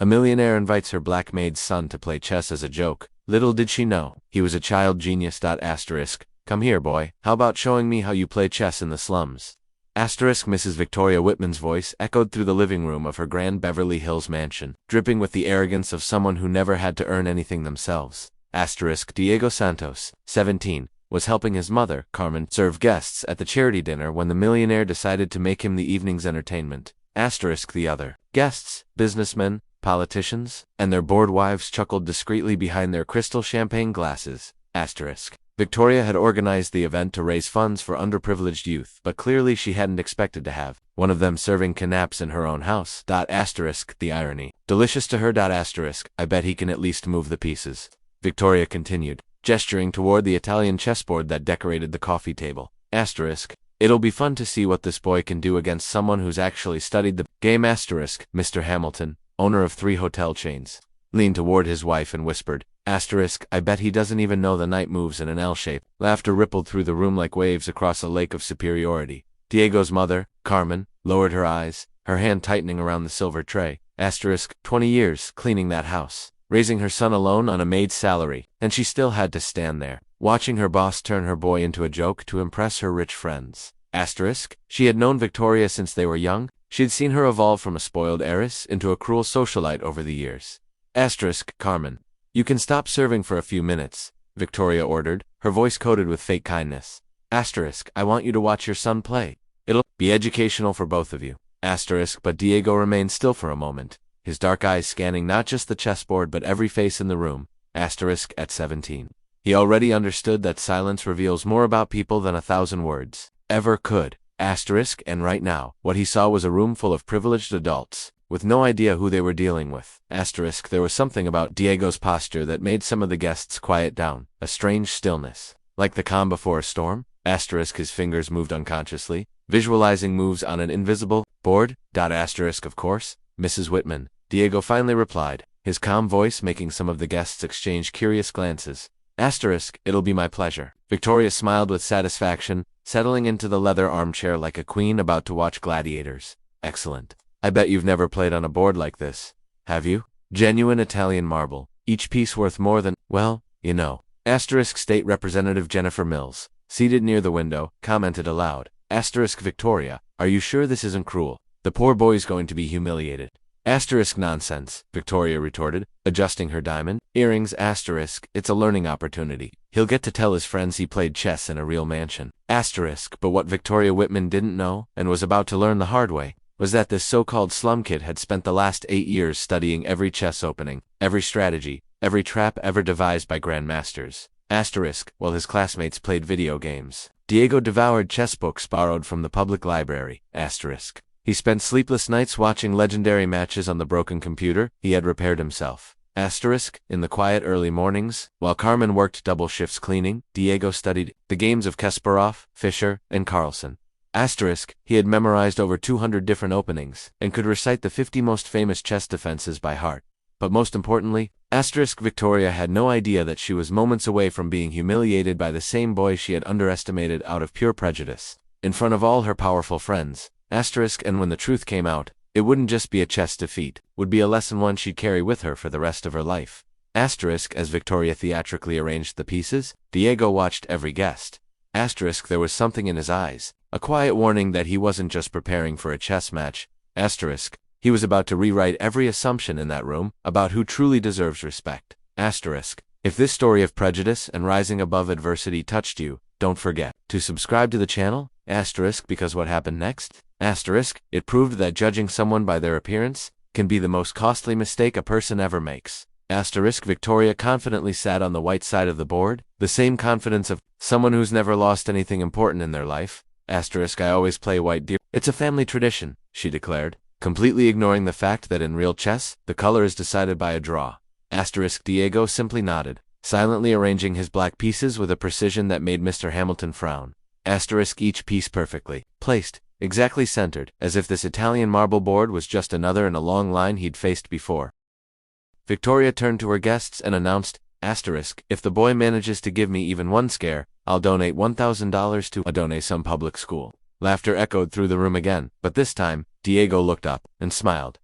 A millionaire invites her black maid's son to play chess as a joke. Little did she know, he was a child genius. Come here, boy, how about showing me how you play chess in the slums? Mrs. Victoria Whitman's voice echoed through the living room of her grand Beverly Hills mansion, dripping with the arrogance of someone who never had to earn anything themselves. Diego Santos, 17, was helping his mother, Carmen, serve guests at the charity dinner when the millionaire decided to make him the evening's entertainment. The other guests, businessmen, politicians, and their bored wives chuckled discreetly behind their crystal champagne glasses. Victoria had organized the event to raise funds for underprivileged youth, but clearly she hadn't expected to have one of them serving canapes in her own house. The irony. Delicious to her. I bet he can at least move the pieces. Victoria continued, gesturing toward the Italian chessboard that decorated the coffee table. It'll be fun to see what this boy can do against someone who's actually studied the game. Mr. Hamilton, owner of 3 hotel chains, leaned toward his wife and whispered, I bet he doesn't even know the knight moves in an L shape. Laughter rippled through the room like waves across a lake of superiority. Diego's mother, Carmen, lowered her eyes, her hand tightening around the silver tray. 20 years cleaning that house, raising her son alone on a maid's salary, and she still had to stand there, watching her boss turn her boy into a joke to impress her rich friends. She had known Victoria since they were young. She'd seen her evolve from a spoiled heiress into a cruel socialite over the years. Carmen, you can stop serving for a few minutes, Victoria ordered, her voice coated with fake kindness. I want you to watch your son play. It'll be educational for both of you. But Diego remained still for a moment, his dark eyes scanning not just the chessboard but every face in the room. At 17. He already understood that silence reveals more about people than 1,000 words ever could. And right now, what he saw was a room full of privileged adults, with no idea who they were dealing with. There was something about Diego's posture that made some of the guests quiet down, a strange stillness, like the calm before a storm. His fingers moved unconsciously, visualizing moves on an invisible board. Of course, Mrs. Whitman, Diego finally replied, his calm voice making some of the guests exchange curious glances. It'll be my pleasure. Victoria smiled with satisfaction, settling into the leather armchair like a queen about to watch gladiators. Excellent. I bet you've never played on a board like this, have you? Genuine Italian marble, each piece worth more than, well, you know. State Representative Jennifer Mills, seated near the window, commented aloud. Victoria, are you sure this isn't cruel? The poor boy's going to be humiliated. Nonsense, Victoria retorted, adjusting her diamond earrings. It's a learning opportunity. He'll get to tell his friends he played chess in a real mansion. But what Victoria Whitman didn't know, and was about to learn the hard way, was that this so-called slum kid had spent the last 8 years studying every chess opening, every strategy, every trap ever devised by grandmasters. While his classmates played video games, Diego devoured chess books borrowed from the public library. He spent sleepless nights watching legendary matches on the broken computer he had repaired himself. In the quiet early mornings, while Carmen worked double shifts cleaning, Diego studied the games of Kasparov, Fischer, and Carlsen. He had memorized over 200 different openings, and could recite the 50 most famous chess defenses by heart. But most importantly, Victoria had no idea that she was moments away from being humiliated by the same boy she had underestimated out of pure prejudice, in front of all her powerful friends. And when the truth came out, it wouldn't just be a chess defeat, would be a lesson one she'd carry with her for the rest of her life. As Victoria theatrically arranged the pieces, Diego watched every guest. There was something in his eyes, a quiet warning that he wasn't just preparing for a chess match. He was about to rewrite every assumption in that room about who truly deserves respect. If this story of prejudice and rising above adversity touched you, don't forget to subscribe to the channel. Because what happened next? It proved that judging someone by their appearance can be the most costly mistake a person ever makes. Victoria confidently sat on the white side of the board, the same confidence of someone who's never lost anything important in their life. I always play white deer. It's a family tradition, she declared, completely ignoring the fact that in real chess, the color is decided by a draw. Diego simply nodded, silently arranging his black pieces with a precision that made Mr. Hamilton frown. Each piece perfectly placed, exactly centered, as if this Italian marble board was just another in a long line he'd faced before. Victoria turned to her guests and announced, if the boy manages to give me even one scare, I'll donate $1,000 to donate some public school. Laughter echoed through the room again, but this time, Diego looked up and smiled.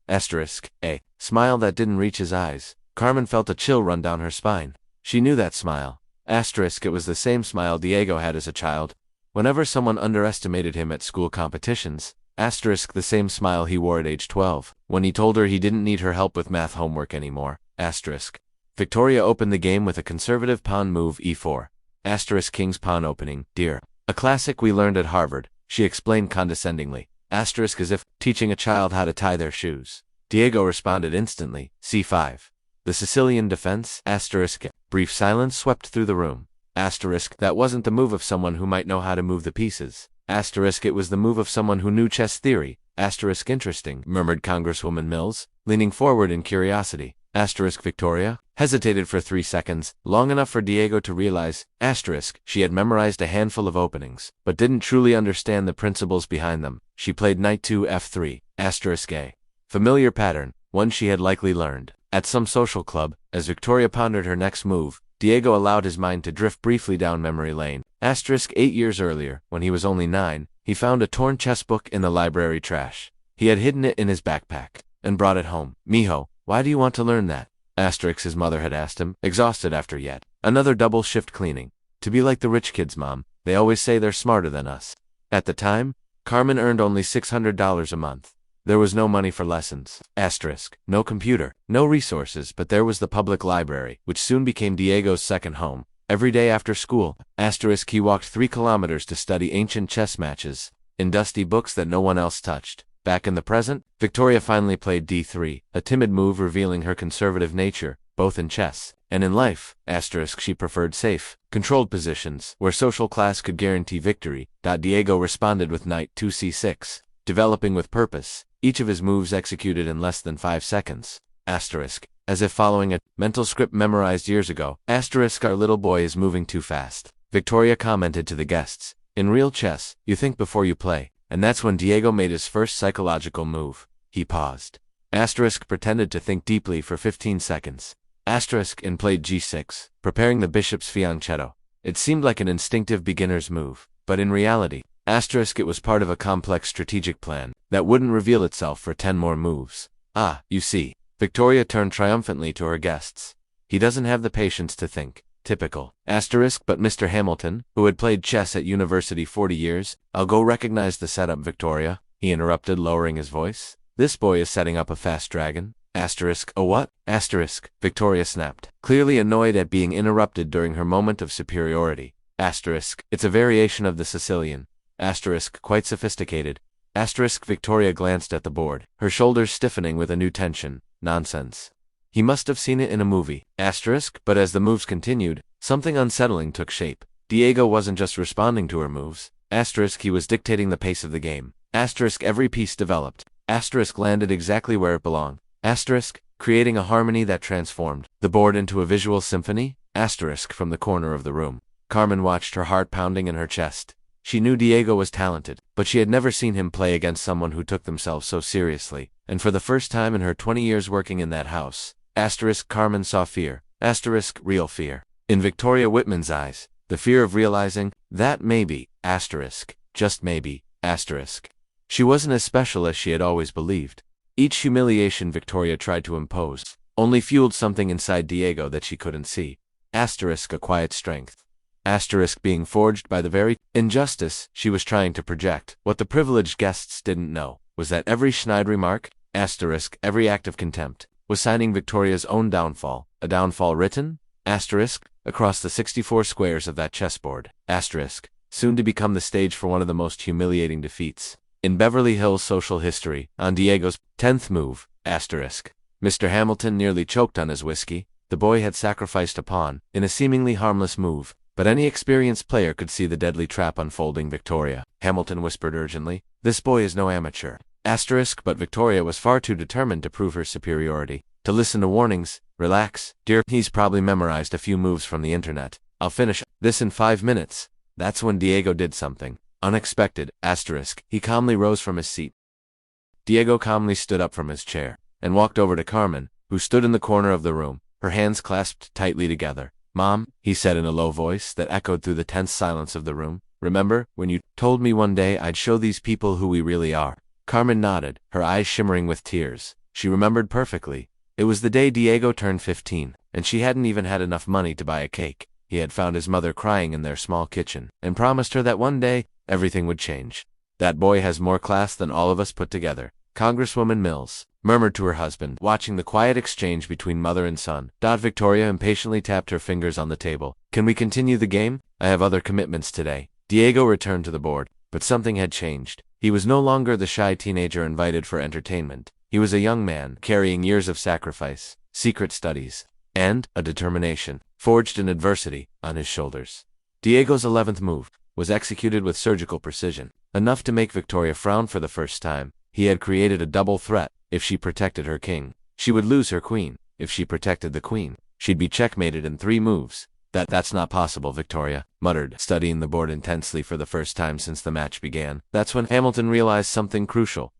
smile that didn't reach his eyes. Carmen felt a chill run down her spine. She knew that smile. Asterisk, it was the same smile Diego had as a child, whenever someone underestimated him at school competitions. Asterisk, the same smile he wore at age 12, when he told her he didn't need her help with math homework anymore. Asterisk. Victoria opened the game with a conservative pawn move e4. Asterisk, king's pawn opening, dear. A classic we learned at Harvard, she explained condescendingly. Asterisk, as if teaching a child how to tie their shoes. Diego responded instantly, c5. The Sicilian defense, asterisk. Brief silence swept through the room. Asterisk, that wasn't the move of someone who might know how to move the pieces. Asterisk, it was the move of someone who knew chess theory. Asterisk, interesting, murmured Congresswoman Mills, leaning forward in curiosity. Asterisk, Victoria hesitated for 3 seconds, long enough for Diego to realize, asterisk, she had memorized a handful of openings, but didn't truly understand the principles behind them. She played knight to f3, asterisk a. Familiar pattern, one she had likely learned at some social club. As Victoria pondered her next move, Diego allowed his mind to drift briefly down memory lane. Asterisk, 8 years earlier, when he was only 9, he found a torn chess book in the library trash. He had hidden it in his backpack and brought it home. Mijo, why do you want to learn that? Asterisk, his mother had asked him, exhausted after yet another double shift cleaning. To be like the rich kids, Mom. They always say they're smarter than us. At the time, Carmen earned only $600 a month. There was no money for lessons. Asterisk, no computer, no resources, but there was the public library, which soon became Diego's second home. Every day after school, asterisk, he walked 3 kilometers to study ancient chess matches in dusty books that no one else touched. Back in the present, Victoria finally played d3, a timid move revealing her conservative nature, both in chess and in life. Asterisk, she preferred safe, controlled positions, where social class could guarantee victory. Diego responded with knight to c6, developing with purpose, each of his moves executed in less than 5 seconds. Asterisk, as if following a mental script memorized years ago. Asterisk, our little boy is moving too fast. Victoria commented to the guests. In real chess, you think before you play. And that's when Diego made his first psychological move. He paused. Asterisk, pretended to think deeply for 15 seconds. Asterisk, and played g6, preparing the bishop's fianchetto. It seemed like an instinctive beginner's move, but in reality, asterisk, it was part of a complex strategic plan that wouldn't reveal itself for 10 more moves. Ah, you see. Victoria turned triumphantly to her guests. He doesn't have the patience to think. Typical. Asterisk, but Mr. Hamilton, who had played chess at university 40 years, I'll go recognize the setup, Victoria, he interrupted, lowering his voice. This boy is setting up a fast dragon. Asterisk, a what? Asterisk, Victoria snapped, clearly annoyed at being interrupted during her moment of superiority. Asterisk, it's a variation of the Sicilian. Asterisk, quite sophisticated. Asterisk, Victoria glanced at the board, her shoulders stiffening with a new tension. Nonsense. He must have seen it in a movie. Asterisk, but as the moves continued, something unsettling took shape. Diego wasn't just responding to her moves. Asterisk, he was dictating the pace of the game. Asterisk, every piece developed. Asterisk landed exactly where it belonged. Asterisk, creating a harmony that transformed the board into a visual symphony. Asterisk, from the corner of the room, Carmen watched, her heart pounding in her chest. She knew Diego was talented, but she had never seen him play against someone who took themselves so seriously. And for the first time in her 20 years working in that house, asterisk, Carmen saw fear. Asterisk, real fear. In Victoria Whitman's eyes, the fear of realizing that maybe, asterisk, just maybe, asterisk, she wasn't as special as she had always believed. Each humiliation Victoria tried to impose only fueled something inside Diego that she couldn't see. Asterisk, a quiet strength. Asterisk, being forged by the very injustice she was trying to project. What the privileged guests didn't know was that every snide remark, asterisk, every act of contempt, was signing Victoria's own downfall, a downfall written, asterisk, across the 64 squares of that chessboard, asterisk, soon to become the stage for one of the most humiliating defeats in Beverly Hills social history. On Diego's 10th move, asterisk, Mr. Hamilton nearly choked on his whiskey. The boy had sacrificed a pawn in a seemingly harmless move, but any experienced player could see the deadly trap unfolding. Victoria, Hamilton whispered urgently, this boy is no amateur. Asterisk, but Victoria was far too determined to prove her superiority to listen to warnings. Relax, dear, he's probably memorized a few moves from the internet. I'll finish this in 5 minutes. That's when Diego did something unexpected. Asterisk, he calmly rose from his seat. Diego calmly stood up from his chair and walked over to Carmen, who stood in the corner of the room, her hands clasped tightly together. Mom, he said in a low voice that echoed through the tense silence of the room, remember when you told me one day I'd show these people who we really are? Carmen nodded, her eyes shimmering with tears. She remembered perfectly. It was the day Diego turned 15, and she hadn't even had enough money to buy a cake. He had found his mother crying in their small kitchen, and promised her that one day, everything would change. "That boy has more class than all of us put together," Congresswoman Mills murmured to her husband, watching the quiet exchange between mother and son. Victoria impatiently tapped her fingers on the table. "Can we continue the game? I have other commitments today." Diego returned to the board, but something had changed. He was no longer the shy teenager invited for entertainment. He was a young man, carrying years of sacrifice, secret studies, and a determination, forged in adversity, on his shoulders. Diego's 11th move was executed with surgical precision, enough to make Victoria frown for the first time. He had created a double threat. If she protected her king, she would lose her queen. If she protected the queen, she'd be checkmated in 3 moves. That's not possible," Victoria muttered, studying the board intensely for the first time since the match began. That's when Hamilton realized something crucial.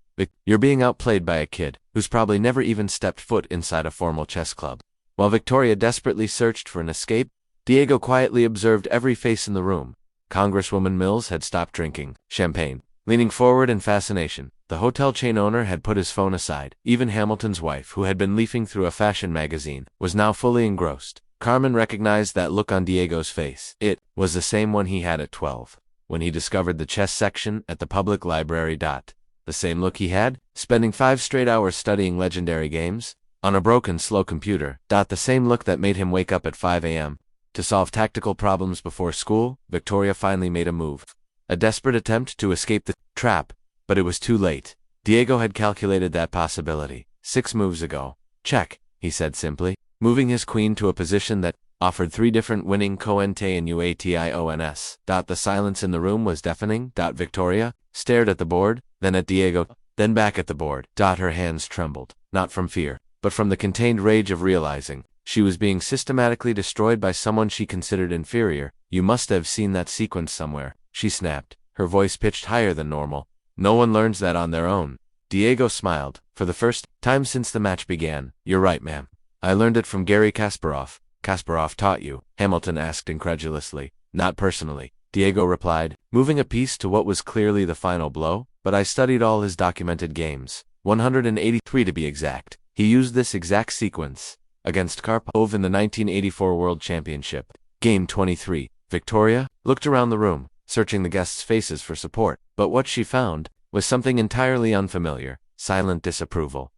"You're being outplayed by a kid who's probably never even stepped foot inside a formal chess club." While Victoria desperately searched for an escape, Diego quietly observed every face in the room. Congresswoman Mills had stopped drinking champagne. Leaning forward in fascination, the hotel chain owner had put his phone aside. Even Hamilton's wife, who had been leafing through a fashion magazine, was now fully engrossed. Carmen recognized that look on Diego's face. It was the same one he had at 12, when he discovered the chess section at the public library. The same look he had, spending 5 straight hours studying legendary games on a broken, slow computer. The same look that made him wake up at 5 a.m. to solve tactical problems before school. Victoria finally made a move. A desperate attempt to escape the trap, but it was too late. Diego had calculated that possibility 6 moves ago. "Check," he said simply, moving his queen to a position that offered 3 different winning Coente and Uations. The silence in the room was deafening. Victoria stared at the board, then at Diego, then back at the board. Her hands trembled, not from fear, but from the contained rage of realizing she was being systematically destroyed by someone she considered inferior. "You must have seen that sequence somewhere," she snapped, her voice pitched higher than normal. "No one learns that on their own." Diego smiled. "For the first time since the match began, you're right, ma'am. I learned it from Garry Kasparov." "Kasparov taught you?" Hamilton asked incredulously. "Not personally," Diego replied, moving a piece to what was clearly the final blow. "But I studied all his documented games, 183 to be exact. He used this exact sequence against Karpov in the 1984 World Championship. Game 23. Victoria looked around the room, searching the guests' faces for support, but what she found was something entirely unfamiliar: silent disapproval.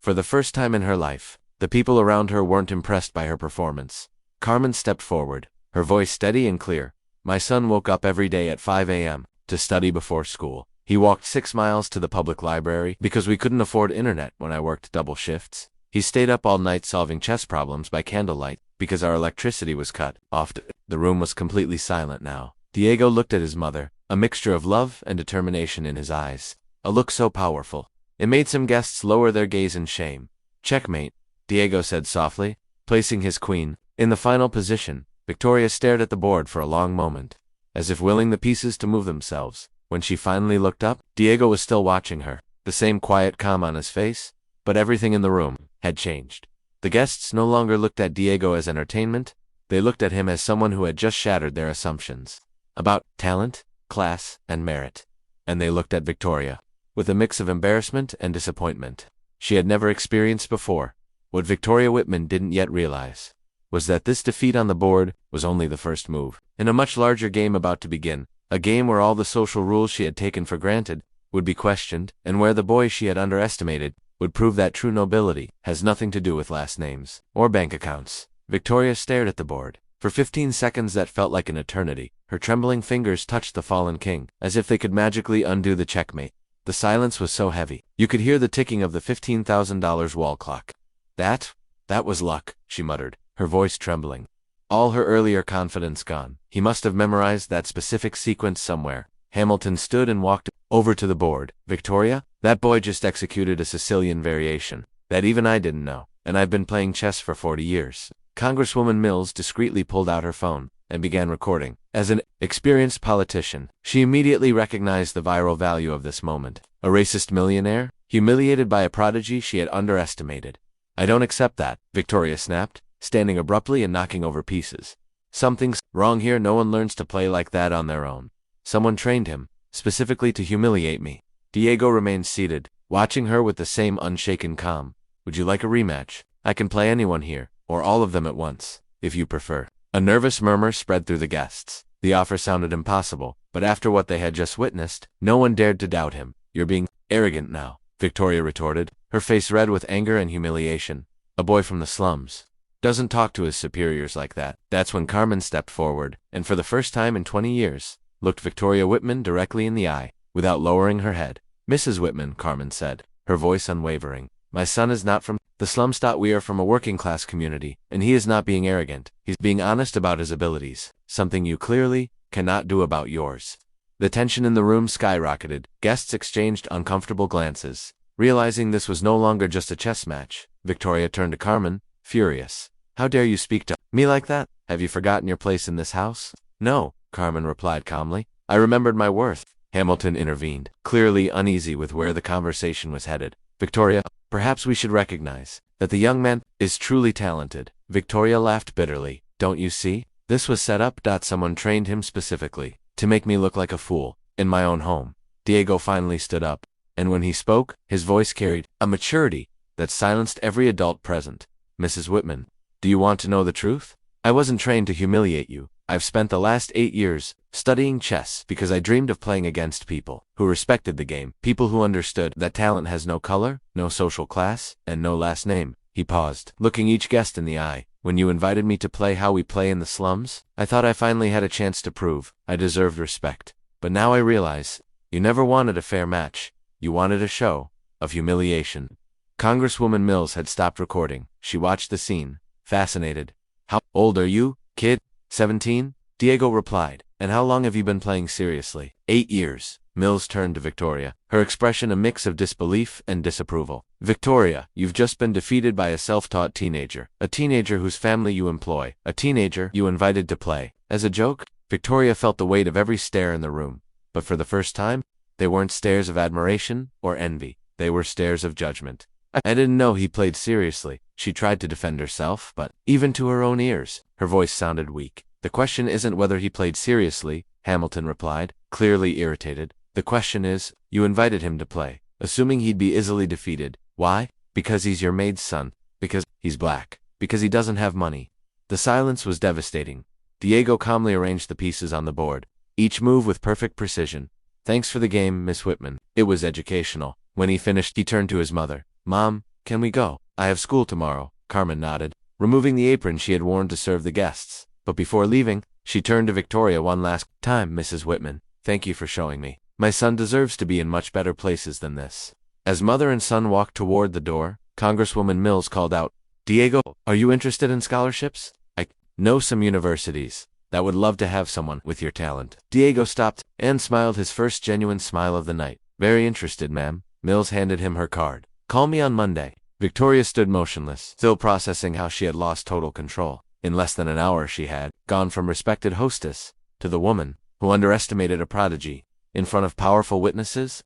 For the first time in her life, the people around her weren't impressed by her performance. Carmen stepped forward, her voice steady and clear. "My son woke up every day at 5 a.m. to study before school. He walked 6 miles to the public library because we couldn't afford internet when I worked double shifts. He stayed up all night solving chess problems by candlelight because our electricity was cut off." The room was completely silent now. Diego looked at his mother, a mixture of love and determination in his eyes, a look so powerful it made some guests lower their gaze in shame. "Checkmate," Diego said softly, placing his queen in the final position. Victoria stared at the board for a long moment, as if willing the pieces to move themselves. When she finally looked up, Diego was still watching her, the same quiet calm on his face, but everything in the room had changed. The guests no longer looked at Diego as entertainment, they looked at him as someone who had just shattered their assumptions about talent, class, and merit. And they looked at Victoria with a mix of embarrassment and disappointment she had never experienced before. What Victoria Whitman didn't yet realize was that this defeat on the board was only the first move in a much larger game about to begin, a game where all the social rules she had taken for granted would be questioned, and where the boy she had underestimated would prove that true nobility has nothing to do with last names or bank accounts. Victoria stared at the board. For 15 seconds that felt like an eternity. Her trembling fingers touched the fallen king, as if they could magically undo the checkmate. The silence was so heavy, you could hear the ticking of the $15,000 wall clock. That was luck," she muttered, her voice trembling. All her earlier confidence gone. He must have memorized that specific sequence somewhere. Hamilton stood and walked over to the board. "Victoria, that boy just executed a Sicilian variation that even I didn't know, and I've been playing chess for 40 years. Congresswoman Mills discreetly pulled out her phone and began recording. As an experienced politician, she immediately recognized the viral value of this moment. A racist millionaire, humiliated by a prodigy she had underestimated. "I don't accept that," Victoria snapped, standing abruptly and knocking over pieces. "Something's wrong here. No one learns to play like that on their own. Someone trained him, specifically to humiliate me." Diego remained seated, watching her with the same unshaken calm. Would you like a rematch? I can play anyone here, or all of them at once, if you prefer. A nervous murmur spread through the guests. The offer sounded impossible, but after what they had just witnessed, no one dared to doubt him. You're being arrogant now, Victoria retorted, her face red with anger and humiliation. A boy from the slums doesn't talk to his superiors like that. That's when Carmen stepped forward, and for the first time in 20 years, looked Victoria Whitman directly in the eye, without lowering her head. Mrs. Whitman, Carmen said, her voice unwavering. My son is not from the slums. We are from a working-class community, and he is not being arrogant. He's being honest about his abilities, something you clearly cannot do about yours. The tension in the room skyrocketed. Guests exchanged uncomfortable glances. Realizing this was no longer just a chess match, Victoria turned to Carmen, furious. How dare you speak to me like that? Have you forgotten your place in this house? No, Carmen replied calmly. I remembered my worth. Hamilton intervened, clearly uneasy with where the conversation was headed. Victoria, perhaps we should recognize that the young man is truly talented. Victoria laughed bitterly. Don't you see? This was set up. Someone trained him specifically to make me look like a fool in my own home. Diego finally stood up, and when he spoke, his voice carried a maturity that silenced every adult present. Mrs. Whitman, do you want to know the truth? I wasn't trained to humiliate you. I've spent the last 8 years studying chess because I dreamed of playing against people who respected the game, people who understood that talent has no color, no social class, and no last name. He paused, looking each guest in the eye. When you invited me to play how we play in the slums, I thought I finally had a chance to prove I deserved respect. But now I realize you never wanted a fair match. You wanted a show of humiliation. Congresswoman Mills had stopped recording. She watched the scene, fascinated. How old are you, kid? 17? Diego replied. And how long have you been playing seriously? 8 years. Mills turned to Victoria, her expression a mix of disbelief and disapproval. Victoria, you've just been defeated by a self-taught teenager, a teenager whose family you employ, a teenager you invited to play. As a joke, Victoria felt the weight of every stare in the room. But for the first time, they weren't stares of admiration or envy. They were stares of judgment. I didn't know he played seriously. She tried to defend herself, but even to her own ears, her voice sounded weak. The question isn't whether he played seriously, Hamilton replied, clearly irritated. The question is, you invited him to play, assuming he'd be easily defeated. Why? Because he's your maid's son. Because he's black. Because he doesn't have money. The silence was devastating. Diego calmly arranged the pieces on the board, each move with perfect precision. Thanks for the game, Miss Whitman. It was educational. When he finished, he turned to his mother. Mom, can we go? I have school tomorrow. Carmen nodded, removing the apron she had worn to serve the guests. But before leaving, she turned to Victoria one last time. Mrs. Whitman, thank you for showing me. My son deserves to be in much better places than this. As mother and son walked toward the door, Congresswoman Mills called out, Diego, are you interested in scholarships? I know some universities that would love to have someone with your talent. Diego stopped and smiled his first genuine smile of the night. Very interested, ma'am. Mills handed him her card. Call me on Monday. Victoria stood motionless, still processing how she had lost total control. In less than an hour she had gone from respected hostess to the woman who underestimated a prodigy. In front of powerful witnesses,